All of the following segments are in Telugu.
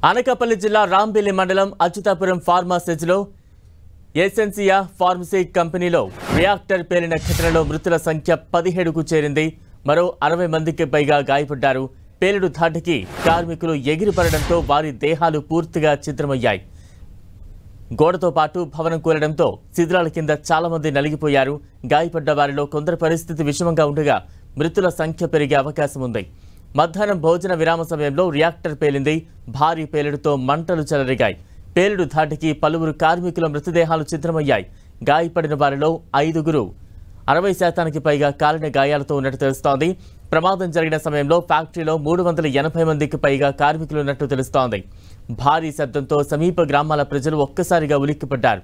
అనకాపల్లి జిల్లా రాంబిల్లి మండలం అచ్యుతాపురం ఫార్మాసిటీలో ఎసెన్సియా ఫార్మసీ కంపెనీలో రియాక్టర్ పేలిన ఘటనలో మృతుల సంఖ్య 17కు చేరింది. మరో 60 మందికి పైగా గాయపడ్డారు. పేలుడు ధాటికి కార్మికులు ఎగిరిపడడంతో వారి దేహాలు పూర్తిగా ఛిద్రమయ్యాయి. గోడతో పాటు భవనం కూలడంతో శిథిలాల కింద చాలా మంది నలిగిపోయారు. గాయపడ్డ వారిలో కొందరి పరిస్థితి విషమంగా ఉండగా మృతుల సంఖ్య పెరిగే అవకాశం ఉంది. మధ్యాహ్నం భోజన విరామ సమయంలో రియాక్టర్ పేలింది. భారీ పేలుడుతో మంటలు చెలరేగాయి. పేలుడు ధాటికి పలువురు కార్మికుల మృతదేహాలు ఛిద్రమయ్యాయి. గాయపడిన వారిలో 5గురు 60% పైగా కాలిన గాయాలతో ఉన్నట్టు తెలుస్తోంది. ప్రమాదం జరిగిన సమయంలో ఫ్యాక్టరీలో 380 మందికి పైగా కార్మికులు ఉన్నట్టు తెలుస్తోంది. భారీ శబ్దంతో సమీప గ్రామాల ప్రజలు ఒక్కసారిగా ఉలిక్కిపడ్డారు.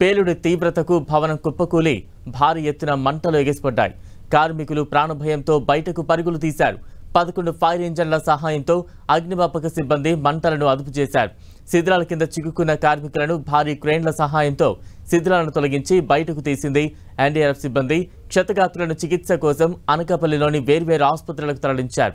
పేలుడు తీవ్రతకు భవనం కుప్పకూలి భారీ ఎత్తున మంటలు ఎగిసిపడ్డాయి. కార్మికులు ప్రాణభయంతో బయటకు పరుగులు తీశారు. 11 ఫైర్ ఇంజన్ల సహాయంతో అగ్నిమాపక సిబ్బంది మంటలను అదుపు చేశారు. శిథిలాల కింద చిక్కుకున్న కార్మికులను భారీ క్రేన్ల సహాయంతో శిథిలాలను తొలగించి బయటకు తీసింది ఎన్డీఆర్ఎఫ్ సిబ్బంది. క్షతగాత్రులను చికిత్స కోసం అనకాపల్లిలోని వేర్వేరు ఆసుపత్రులకు తరలించారు.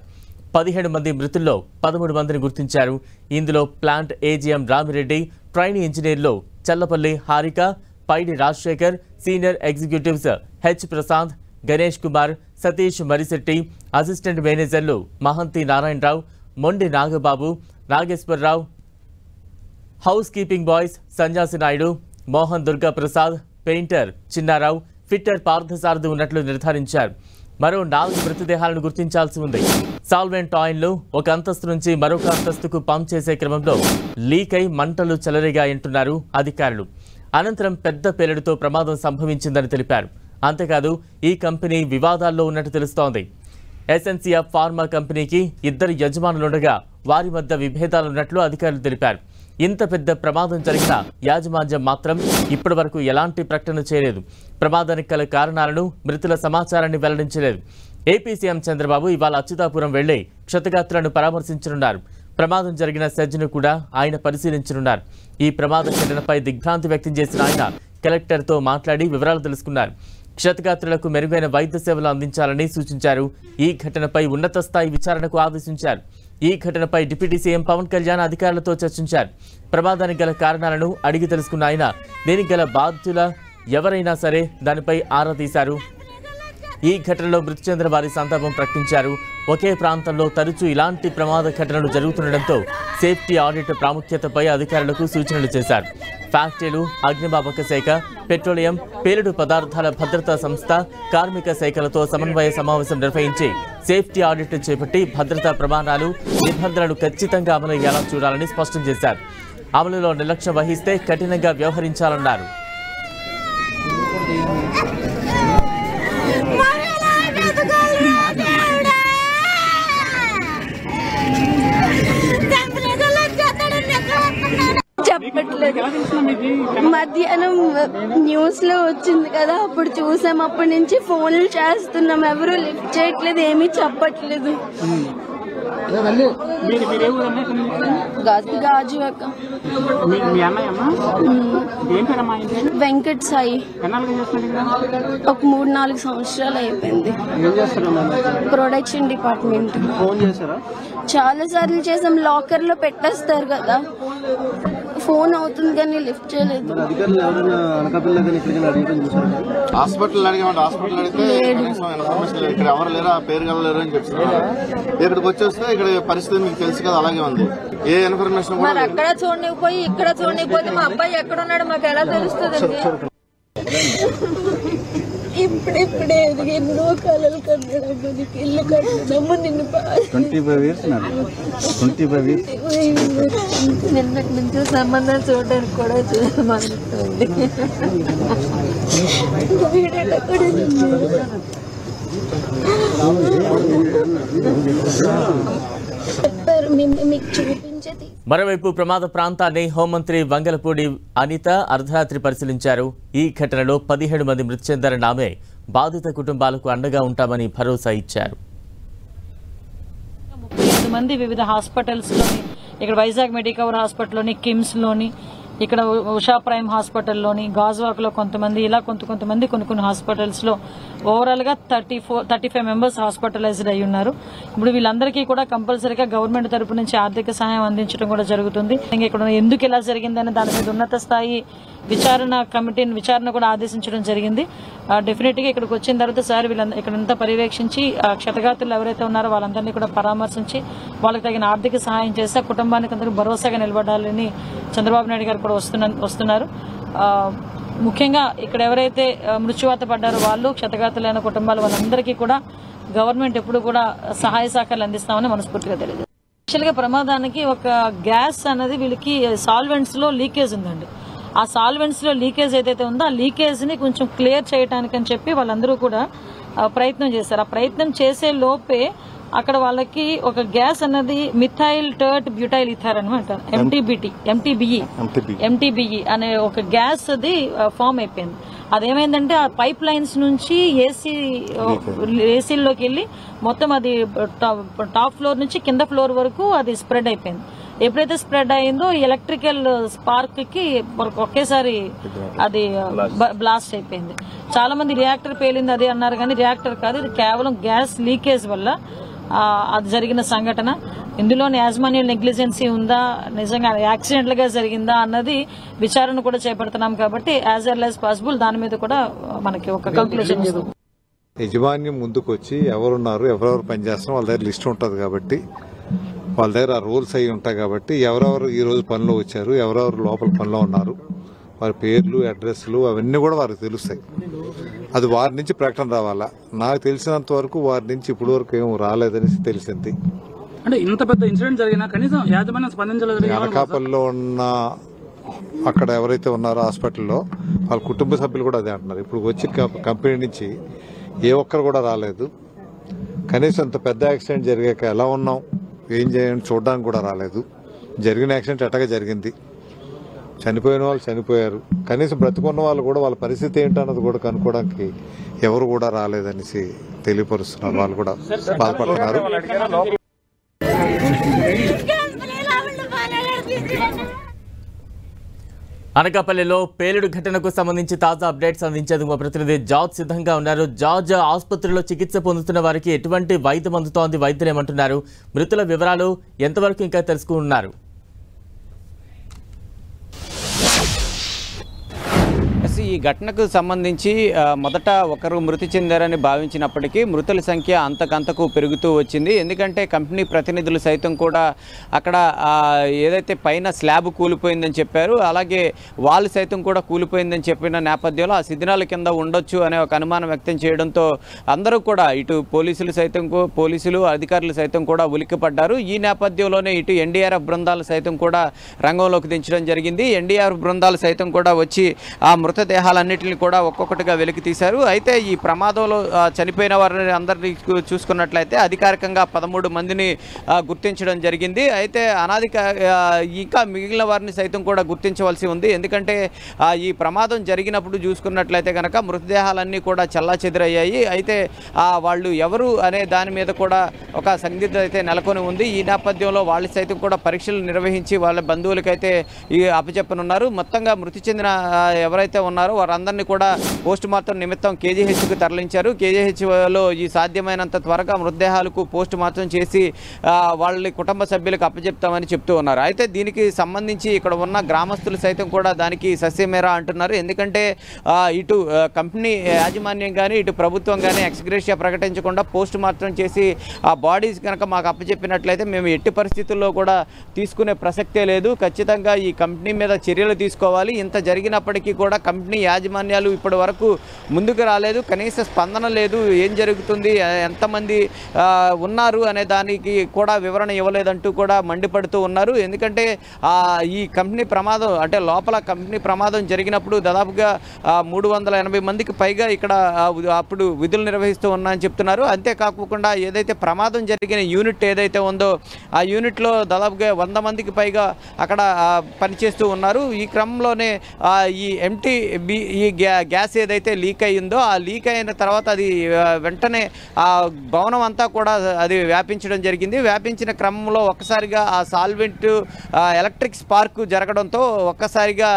17 మంది మృతుల్లో 13 మందిని గుర్తించారు. ఇందులో ప్లాంట్ ఏజీఎం రామిరెడ్డి, ట్రైనీ ఇంజనీర్లు Challapalli Harika, Paidi Rajasekhar, senior executives H Prashanth, Ganesh Kumar, Satish Marisetti, assistant మేనేజర్లు Mahanti Narayanarao, Mondi Nagababu, Nageswararao, housekeeping boys Sanjasi Naidu, Mohan Durga Prasad, painter Chinnarao, fitter Parthasarathi ఉన్నట్లు నిర్ధారించారు. మరో 4 మృతదేహాలను గుర్తించాల్సి ఉంది. సాల్వెంట్ ఆయిల్ను ఒక అంతస్తు నుంచి మరొక అంతస్తుకు పంప్ చేసే క్రమంలో లీక్ అయి మంటలు చెలరేగాయంటున్నారు అధికారులు. అనంతరం పెద్ద పేలుడుతో ప్రమాదం సంభవించిందని తెలిపారు. అంతేకాదు ఈ కంపెనీ వివాదాల్లో ఉన్నట్టు తెలుస్తోంది. ఎసెన్సియా ఫార్మా కంపెనీకి 2 యజమానులుండగా వారి మధ్య విభేదాలున్నట్లు అధికారులు తెలిపారు. ఇంత పెద్ద ప్రమాదం జరిగిన యాజమాన్యం మాత్రం ఇప్పటి వరకు ఎలాంటి ప్రకటన చేయలేదు. ప్రమాదానికి గల కారణాలను, మృతుల సమాచారాన్ని వెల్లడించలేదు. ఏపీ సీఎం చంద్రబాబు ఇవాళ అచ్యుతాపురం వెళ్లి క్షతగాత్రులను పరామర్శించనున్నారు. ప్రమాదం జరిగిన సెజ్ను కూడా ఆయన పరిశీలించనున్నారు. ఈ ప్రమాద ఘటనపై దిగ్భ్రాంతి వ్యక్తం చేసిన ఆయన కలెక్టర్తో మాట్లాడి వివరాలు తెలుసుకున్నారు. క్షతగాత్రులకు మెరుగైన వైద్య సేవలు అందించాలని సూచించారు. ఈ ఘటనపై ఉన్నత స్థాయి విచారణకు ఆదేశించారు. ఈ ఘటనపై డిప్యూటీ సీఎం పవన్ కళ్యాణ్ అధికారులతో చర్చించారు. ప్రమాదానికి గల కారణాలను అడిగి తెలుసుకున్న ఆయన దీనికి గల బాధ్యుల ఎవరైనా సరే దానిపై ఆరా తీశారు. ఈ ఘటనలో మృతి చెందిన వారి సంతాపం ప్రకటించారు. ఒకే ప్రాంతంలో తరచూ ఇలాంటి ప్రమాద ఘటనలు జరుగుతుండటంతో సేఫ్టీ ఆడిట్ ప్రాముఖ్యతపై అధికారులకు సూచనలు చేశారు. ఫ్యాక్టరీలు, అగ్నిమాపక శాఖ, పెట్రోలియం, పేలుడు పదార్థాల భద్రతా సంస్థ, కార్మిక శాఖలతో సమన్వయ సమావేశం నిర్వహించి సేఫ్టీ ఆడిట్ చేపట్టి భద్రతా ప్రమాణాలు, నిబంధనలు ఖచ్చితంగా అమలయ్యేలా చూడాలని స్పష్టం చేశారు. అమలులో నిర్లక్ష్యం వహిస్తే కఠినంగా వ్యవహరించాలన్నారు. చెప్పట్లేదు. మధ్యాహ్నం న్యూస్ లో వచ్చింది కదా, అప్పుడు చూసాం. అప్పటి నుంచి ఫోన్లు చేస్తున్నాం, ఎవరు లిఫ్ట్ చేయట్లేదు, ఏమీ చెప్పట్లేదు. గాజు అక్క వెంకట్ సాయి ఒక 3-4 సంవత్సరాలు అయిపోయింది. Production department. చాలా సార్లు చేసాం. లాకర్ లో పెట్టేస్తారు కదా, ఫోన్ అవుతుంది కానీ లిఫ్ట్ చేయలేదు. హాస్పిటల్ అడిగితే ఇక్కడ ఎవరు లేరా, పేరు కలలేరు అని చెప్తున్నారు. ఇక్కడికి వచ్చేస్తే ఇక్కడ పరిస్థితి మీకు తెలుసు కదా, అలాగే ఉంది. ఏ ఇన్ఫర్మేషన్ కూడా అక్కడ చూడనిపోయి ఇక్కడ చూడనిపోతే మా అబ్బాయి ఎక్కడ ఉన్నాడు మాకు ఎలా తెలుస్తుంది? ఇప్పుడే ఎన్నో కళలు కట్టడానికి ఇల్లు కట్టడము. నిన్ను 25 years నిన్నటి నుంచి సంబంధం చూడడానికి కూడా చూడమంటుంది. మరోవైపు ప్రమాద ప్రాంతాన్ని హోంమంత్రి వంగలపూడి అనిత అర్ధరాత్రి పరిశీలించారు. ఈ ఘటనలో 17 మంది మృతి చెందారని ఆమె బాధిత కుటుంబాలకు అండగా ఉంటామని భరోసా ఇచ్చారు. 35 మంది వివిధ హాస్పిటల్స్లోని, ఇక్కడ వైజాగ్ మెడికవర్ హాస్పిటల్లోని, కిమ్స్లోని, ఇక్కడ ఉషా ప్రైమ్ హాస్పిటల్లోని గాజువాక్లో కొంతమంది, ఇలా కొంతమంది కొన్ని హాస్పిటల్స్లో ఓవరాల్గా 35 మెంబర్స్ హాస్పిటలైజ్డ్ అయి ఉన్నారు. ఇప్పుడు వీళ్ళందరికీ కూడా కంపల్సరీగా గవర్నమెంట్ తరపు నుంచి ఆర్థిక సహాయం అందించడం కూడా జరుగుతుంది. ఇక్కడ ఎందుకు ఇలా జరిగిందని దాని మీద ఉన్నత స్థాయి విచారణ కూడా ఆదేశించడం జరిగింది. డెఫినెట్ గా ఇక్కడికి వచ్చిన తర్వాత సార్ ఇక్కడంతా పర్యవేక్షించి క్షతగాతులు ఎవరైతే ఉన్నారో వాళ్ళందరినీ కూడా పరామర్శించి వాళ్ళకి తగిన ఆర్థిక సహాయం చేసి ఆ కుటుంబానికి అందరూ భరోసాగా నిలబడాలని చంద్రబాబు నాయుడు గారు కూడా వస్తున్నారు. ముఖ్యంగా ఇక్కడ ఎవరైతే మృత్యువాత పడ్డారో వాళ్ళు, క్షతగాతులైన కుటుంబాలు, వాళ్ళందరికీ కూడా గవర్నమెంట్ ఎప్పుడు కూడా సహాయ సహకారాలు అందిస్తామని మనస్ఫూర్తిగా తెలియదు. యాక్చువల్గా ప్రమాదానికి ఒక గ్యాస్ అనేది వీళ్ళకి సాల్వెంట్స్ లో లీకేజ్ ఉందండి. ఆ సాల్వెంట్స్ లో లీకేజ్ ఏదైతే ఉందో ఆ లీకేజ్ ని కొంచెం క్లియర్ చేయడానికి అని చెప్పి వాళ్ళందరూ కూడా ప్రయత్నం చేశారు. ఆ ప్రయత్నం చేసే లోపే అక్కడ వాళ్ళకి ఒక గ్యాస్ అన్నది మిథైల్ టర్ట్ బ్యూటైల్ ఇథర్ అనమాట, ఎంటీబీఈ అనే ఒక గ్యాస్ అది ఫామ్ అయిపోయింది. అదేమైందంటే ఆ పైప్ లైన్స్ నుంచి ఏసీల్లోకి వెళ్ళి మొత్తం అది టాప్ ఫ్లోర్ నుంచి కింద ఫ్లోర్ వరకు అది స్ప్రెడ్ అయిపోయింది. ఎప్పుడైతే స్ప్రెడ్ అయిందో ఎలక్ట్రికల్ స్పార్క్ కి ఒకేసారి అది బ్లాస్ట్ అయిపోయింది. చాలా మంది రియాక్టర్ పేలింది అది అన్నారు, కానీ రియాక్టర్ కాదు, ఇది కేవలం గ్యాస్ లీకేజ్ వల్ల అది జరిగిన సంఘటన. ఇందులోని యాజమాన్య నెగ్లిజెన్సీ ఉందా, నిజంగా యాక్సిడెంటల్ గా జరిగిందా అన్నది విచారణ కూడా చేపడుతున్నాం. కాబట్టి యాజ్ ఎర్లీ యాజ్ పాసిబుల్ దాని మీద కూడా మనకి ఒక కంక్లూజన్ ఇస్తుంది. యజమాన్యం ముందుకు వచ్చి ఎవరున్నారు, ఎవరెవరు పనిచేస్తున్నారు వాళ్ళ దగ్గర లిస్ట్ ఉంటుంది కాబట్టి, వాళ్ళ దగ్గర రూల్స్ అయి ఉంటాయి కాబట్టి ఎవరెవరు ఈ రోజు పనిలో వచ్చారు, ఎవరెవరు లోపల పనిలో ఉన్నారు, వారి పేర్లు, అడ్రస్లు అవన్నీ కూడా వారికి తెలుస్తాయి. అది వారి నుంచి ప్రకటన రావాలా. నాకు తెలిసినంత వరకు వారి నుంచి ఇప్పటి వరకు ఏం రాలేదనేసి తెలిసింది. అంటే ఇంత పెద్ద ఇన్సిడెంట్ జరిగినా కనీసం యాజమాన్యం స్పందించలేదు. అనకాపల్లిలో ఉన్న అక్కడ ఎవరైతే ఉన్నారో హాస్పిటల్లో వాళ్ళ కుటుంబ సభ్యులు కూడా అదే అంటున్నారు. ఇప్పుడు వచ్చి కంపెనీ నుంచి ఏ ఒక్కరు కూడా రాలేదు. కనీసం ఇంత పెద్ద యాక్సిడెంట్ జరిగాక ఎలా ఉన్నాం, ఏం చేయండి చూడడానికి కూడా రాలేదు. జరిగిన యాక్సిడెంట్ ఎట్టగా జరిగింది, చనిపోయిన వాళ్ళు చనిపోయారు, కనీసం బ్రతుకున్న వాళ్ళు కూడా వాళ్ళ పరిస్థితి ఏంటన్నది కూడా కనుక్కోవడానికి ఎవరు కూడా రాలేదనేసి తెలియపరుస్తున్నారు. వాళ్ళు కూడా బాధపడుతున్నారు. అనకాపల్లిలో పేలుడు ఘటనకు సంబంధించి తాజా అప్డేట్స్ అందించేందుకు మా ప్రతినిధి జార్జ్ సిద్ధంగా ఉన్నారు. జార్జ్, ఆసుపత్రిలో చికిత్స పొందుతున్న వారికి ఎటువంటి వైద్యం అందుతోంది, వైద్యులు ఏమంటున్నారు, మృతుల వివరాలు ఎంతవరకు ఇంకా తెలుసుకున్నారు? ఈ ఘటనకు సంబంధించి మొదట ఒకరు మృతి చెందారని భావించినప్పటికీ మృతుల సంఖ్య అంతకంతకు పెరుగుతూ వచ్చింది. ఎందుకంటే కంపెనీ ప్రతినిధులు సైతం కూడా అక్కడ ఏదైతే పైన స్లాబ్ కూలిపోయిందని చెప్పారు, అలాగే వాళ్ళు సైతం కూడా కూలిపోయిందని చెప్పిన నేపథ్యంలో ఆ శిథిలాల కింద ఉండొచ్చు అనే ఒక అనుమానం వ్యక్తం చేయడంతో అందరూ కూడా ఇటు పోలీసులు అధికారులు సైతం కూడా ఉలిక్కిపడ్డారు. ఈ నేపథ్యంలోనే ఇటు ఎన్డీఆర్ఎఫ్ బృందాలు సైతం కూడా రంగంలోకి దించడం జరిగింది. ఎన్డీఆర్ఎఫ్ బృందాలు సైతం కూడా వచ్చి ఆ మృతదేహాలన్నింటినీ కూడా ఒక్కొక్కటిగా వెలికి తీశారు. అయితే ఈ ప్రమాదంలో చనిపోయిన వారిని అందరినీ చూసుకున్నట్లయితే అధికారికంగా 13 మందిని గుర్తించడం జరిగింది. అయితే ఇంకా మిగిలిన వారిని సైతం కూడా గుర్తించవలసి ఉంది. ఎందుకంటే ఈ ప్రమాదం జరిగినప్పుడు చూసుకున్నట్లయితే కనుక మృతదేహాలన్నీ కూడా చెల్లాచెదురయ్యాయి. అయితే వాళ్ళు ఎవరు అనే దాని మీద కూడా ఒక సందిగ్ధత అయితే నెలకొని ఉంది. ఈ నేపథ్యంలో వాళ్ళు సైతం కూడా పరీక్షలు నిర్వహించి వాళ్ళ బంధువులకైతే అప్పచెప్పనున్నారు. మొత్తంగా మృతి చెందిన ఎవరైతే ఉన్నారో వారందరినీ కూడా పోస్ట్ మార్టం నిమిత్తం కేజీహెచ్కు తరలించారు. కేజీహెచ్లో ఈ సాధ్యమైనంత త్వరగా మృతదేహాలకు పోస్ట్ మార్టం చేసి వాళ్ళ కుటుంబ సభ్యులకు అప్పచెప్తామని చెప్తూ ఉన్నారు. అయితే దీనికి సంబంధించి ఇక్కడ ఉన్న గ్రామస్తులు సైతం కూడా దానికి సస్యమేరా అంటున్నారు. ఎందుకంటే ఇటు కంపెనీ యాజమాన్యం కానీ ఇటు ప్రభుత్వం కానీ ఎక్స్గ్రేషియా ప్రకటించకుండా పోస్ట్ మార్టం చేసి ఆ బాడీస్ కనుక మాకు అప్పచెప్పినట్లయితే మేము ఎట్టి పరిస్థితుల్లో కూడా తీసుకునే ప్రసక్తే లేదు. ఖచ్చితంగా ఈ కంపెనీ మీద చర్యలు తీసుకోవాలి. ఇంత జరిగినప్పటికీ కూడా కంపెనీ యాజమాన్యాలు ఇప్పటి వరకు ముందుకు రాలేదు, కనీస స్పందన లేదు. ఏం జరుగుతుంది, ఎంతమంది ఉన్నారు అనే దానికి కూడా వివరణ ఇవ్వలేదంటూ కూడా మండిపడుతూ ఉన్నారు. ఎందుకంటే ఈ కంపెనీ ప్రమాదం అంటే లోపల కంపెనీ ప్రమాదం జరిగినప్పుడు దాదాపుగా 380 మందికి పైగా ఇక్కడ అప్పుడు విధులు నిర్వహిస్తూ ఉన్నారని చెప్తున్నారు. అంతేకాకుండా ఏదైతే ప్రమాదం జరిగిన యూనిట్ ఏదైతే ఉందో ఆ యూనిట్లో దాదాపుగా 100 మందికి పైగా అక్కడ పనిచేస్తూ ఉన్నారు. ఈ క్రమంలోనే ఈ ఎంటీ ఈ గ్యాస్ ఏదైతే లీక్ అయ్యిందో ఆ లీక్ అయిన తర్వాత అది వెంటనే ఆ భవనం అంతా కూడా అది వ్యాపించడం జరిగింది. వ్యాపించిన క్రమంలో ఒక్కసారిగా ఆ సాల్వెంట్ ఎలక్ట్రిక్ స్పార్క్ జరగడంతో ఒక్కసారిగా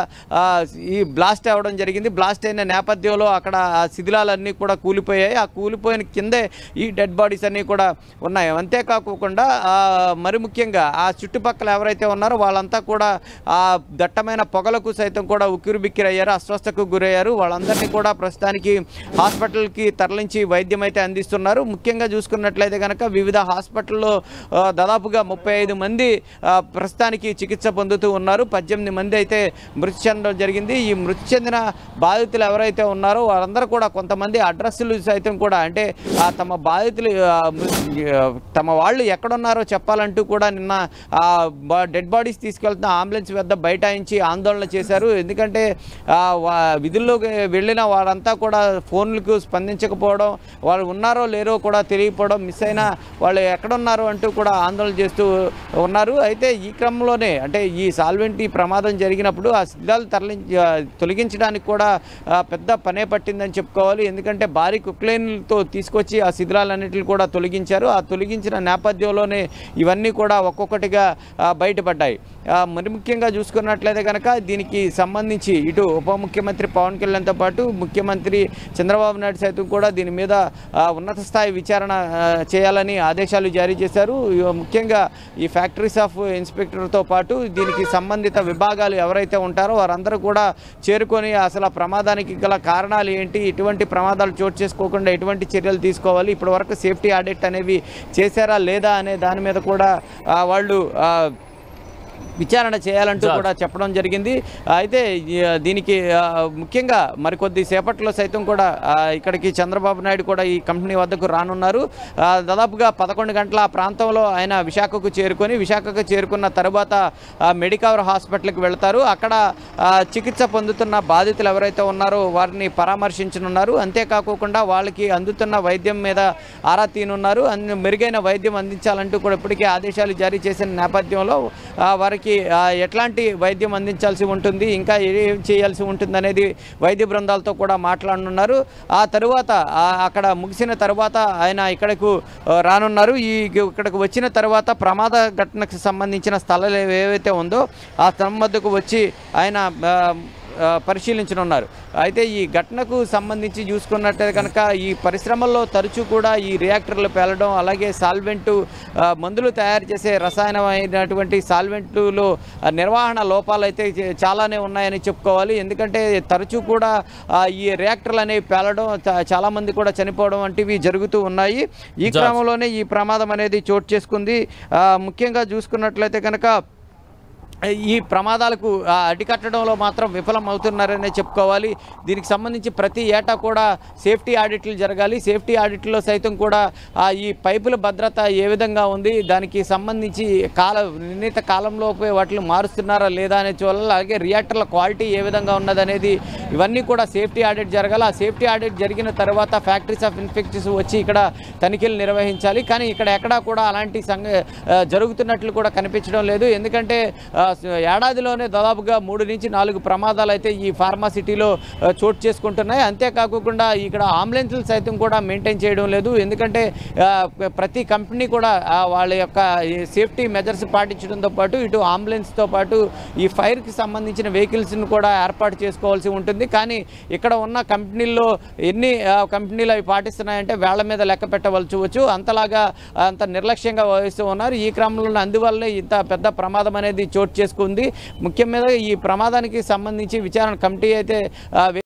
ఈ బ్లాస్ట్ అవ్వడం జరిగింది. బ్లాస్ట్ అయిన నేపథ్యంలో అక్కడ ఆ శిథిలాలన్నీ కూడా కూలిపోయాయి. ఆ కూలిపోయిన కిందే ఈ డెడ్ బాడీస్ అన్నీ కూడా ఉన్నాయి. అంతేకాకుండా మరి ముఖ్యంగా ఆ చుట్టుపక్కల ఎవరైతే ఉన్నారో వాళ్ళంతా కూడా ఆ దట్టమైన పొగలకు సైతం కూడా ఉక్కిరిబిక్కిరయ్యారు, అస్వస్థకు గురయ్యారు. వాళ్ళందరినీ కూడా ప్రస్తుతానికి హాస్పిటల్కి తరలించి వైద్యం అయితే అందిస్తున్నారు. ముఖ్యంగా చూసుకున్నట్లయితే కనుక వివిధ హాస్పిటల్లో దాదాపుగా 35 మంది ప్రస్తుతానికి చికిత్స పొందుతూ ఉన్నారు. 18 మంది అయితే మృతి చెందడం జరిగింది. ఈ మృతి చెందిన బాధితులు ఎవరైతే ఉన్నారో వాళ్ళందరూ కూడా కొంతమంది అడ్రస్లు సైతం కూడా అంటే తమ బాధితులు తమ వాళ్ళు ఎక్కడున్నారో చెప్పాలంటూ కూడా నిన్న డెడ్ బాడీస్ తీసుకెళ్తున్న అంబులెన్స్ వద్ద బైఠాయించి ఆందోళన చేశారు. ఎందుకంటే విధుల్లోకి వెళ్ళిన వారంతా కూడా ఫోన్లకు స్పందించకపోవడం, వాళ్ళు ఉన్నారో లేరో కూడా తెలియకపోవడం, మిస్ అయినా వాళ్ళు ఎక్కడున్నారో అంటూ కూడా ఆందోళన చేస్తూ ఉన్నారు. అయితే ఈ క్రమంలోనే అంటే ఈ సాల్వెంట్ ప్రమాదం జరిగినప్పుడు ఆ శిథిలాలు తొలగించడానికి కూడా పెద్ద పనే పట్టిందని చెప్పుకోవాలి. ఎందుకంటే భారీ కుక్లైన్లతో తీసుకొచ్చి ఆ శిథిలాలన్నింటినీ కూడా తొలగించారు. ఆ తొలగించిన నేపథ్యంలోనే ఇవన్నీ కూడా ఒక్కొక్కటిగా బయటపడ్డాయి. మరి ముఖ్యంగా చూసుకున్నట్లయితే కనుక దీనికి సంబంధించి ఇటు ఉప ముఖ్యమంత్రి పవన్ కళ్యాణ్తో పాటు ముఖ్యమంత్రి చంద్రబాబు నాయుడు సైతం కూడా దీని మీద ఉన్నత స్థాయి విచారణ చేయాలని ఆదేశాలు జారీ చేశారు. ముఖ్యంగా ఈ ఫ్యాక్టరీస్ ఆఫ్ ఇన్స్పెక్టర్తో పాటు దీనికి సంబంధిత విభాగాలు ఎవరైతే ఉంటారో వారందరూ కూడా చేరుకొని అసలు ఆ ప్రమాదానికి గల కారణాలు ఏంటి, ఎటువంటి ప్రమాదాలు చోటు చేసుకోకుండా ఎటువంటి చర్యలు తీసుకోవాలి, ఇప్పటివరకు సేఫ్టీ ఆడిట్ అనేవి చేశారా లేదా అనే దాని మీద కూడా వాళ్ళు విచారణ చేయాలంటూ కూడా చెప్పడం జరిగింది. అయితే దీనికి ముఖ్యంగా మరికొద్ది సేపట్లో సైతం కూడా ఇక్కడికి చంద్రబాబు నాయుడు కూడా ఈ కంపెనీ వద్దకు రానున్నారు. దాదాపుగా 11 గంటల ఆ ప్రాంతంలో ఆయన విశాఖకు చేరుకున్న తర్వాత మెడికవర్ హాస్పిటల్కి వెళ్తారు. అక్కడ చికిత్స పొందుతున్న బాధితులు ఎవరైతే ఉన్నారో వారిని పరామర్శించనున్నారు. అంతేకాకుండా వాళ్ళకి అందుతున్న వైద్యం మీద ఆరా తీనున్నారు. మెరుగైన వైద్యం అందించాలంటూ కూడా ఇప్పటికే ఆదేశాలు జారీ చేసిన నేపథ్యంలో వారికి ఎట్లాంటి వైద్యం అందించాల్సి ఉంటుంది, ఇంకా ఏం చేయాల్సి ఉంటుంది అనేది వైద్య బృందాలతో కూడా మాట్లాడనున్నారు. ఆ తరువాత అక్కడ ముగిసిన తర్వాత ఆయన ఇక్కడకు రానున్నారు. ఇక్కడికి వచ్చిన తర్వాత ప్రమాద ఘటనకు సంబంధించిన స్థలాలు ఏవైతే ఉందో ఆ స్థలం వద్దకు వచ్చి ఆయన పరిశీలించనున్నారు. అయితే ఈ ఘటనకు సంబంధించి చూసుకున్నట్లయితే కనుక ఈ పరిశ్రమల్లో తరచూ కూడా ఈ రియాక్టర్లు పేలడం, అలాగే సాల్వెంటు మందులు తయారు చేసే రసాయనమైనటువంటి సాల్వెంటులో నిర్వహణ లోపాలు అయితే చాలానే ఉన్నాయని చెప్పుకోవాలి. ఎందుకంటే తరచూ కూడా ఈ రియాక్టర్లు అనేవి పేలడం, చాలామంది కూడా చనిపోవడం వంటివి జరుగుతూ ఉన్నాయి. ఈ క్రమంలోనే ఈ ప్రమాదం అనేది చోటు చేసుకుంది. ముఖ్యంగా చూసుకున్నట్లయితే కనుక ఈ ప్రమాదాలకు అడ్డుకట్టడంలో మాత్రం విఫలం అవుతున్నారనే చెప్పుకోవాలి. దీనికి సంబంధించి ప్రతి ఏటా కూడా సేఫ్టీ ఆడిట్లు జరగాలి. సేఫ్టీ ఆడిట్లో సైతం కూడా ఈ పైపుల భద్రత ఏ విధంగా ఉంది, దానికి సంబంధించి నిర్ణీత కాలంలోపే వాటిని మారుస్తున్నారా లేదా అనే చూడాలి. అలాగే రియాక్టర్ల క్వాలిటీ ఏ విధంగా ఉన్నదనేది ఇవన్నీ కూడా సేఫ్టీ ఆడిట్ జరగాలి. ఆ సేఫ్టీ ఆడిట్ జరిగిన తర్వాత ఫ్యాక్టరీస్ ఆఫ్ ఇన్స్పెక్టర్స్ వచ్చి ఇక్కడ తనిఖీలు నిర్వహించాలి. కానీ ఇక్కడ ఎక్కడా కూడా అలాంటి జరుగుతున్నట్లు కూడా కనిపించడం లేదు. ఎందుకంటే ఏడాదిలోనే దాదాపుగా 3 నుంచి 4 ప్రమాదాలు అయితే ఈ ఫార్మాసిటీలో చోటు చేసుకుంటున్నాయి. అంతేకాకుండా ఇక్కడ అంబులెన్స్లు సైతం కూడా మెయింటైన్ చేయడం లేదు. ఎందుకంటే ప్రతి కంపెనీ కూడా వాళ్ళ యొక్క సేఫ్టీ మెజర్స్ పాటించడంతో పాటు ఇటు అంబులెన్స్తో పాటు ఈ ఫైర్కి సంబంధించిన వెహికల్స్ని కూడా ఏర్పాటు చేసుకోవాల్సి ఉంటుంది. కానీ ఇక్కడ ఉన్న కంపెనీల్లో ఎన్ని కంపెనీలు అవి పాటిస్తున్నాయంటే వేళ్ల మీద లెక్క పెట్టవలసి అంతలాగా అంత నిర్లక్ష్యంగా వహిస్తూ ఉన్నారు. ఈ క్రమంలో అందువల్లనే ఇంత పెద్ద ప్రమాదం అనేది చోటు చేసుకుంది. ముఖ్యంగా ఈ ప్రమాదానికి సంబంధించి విచారణ కమిటీ అయితే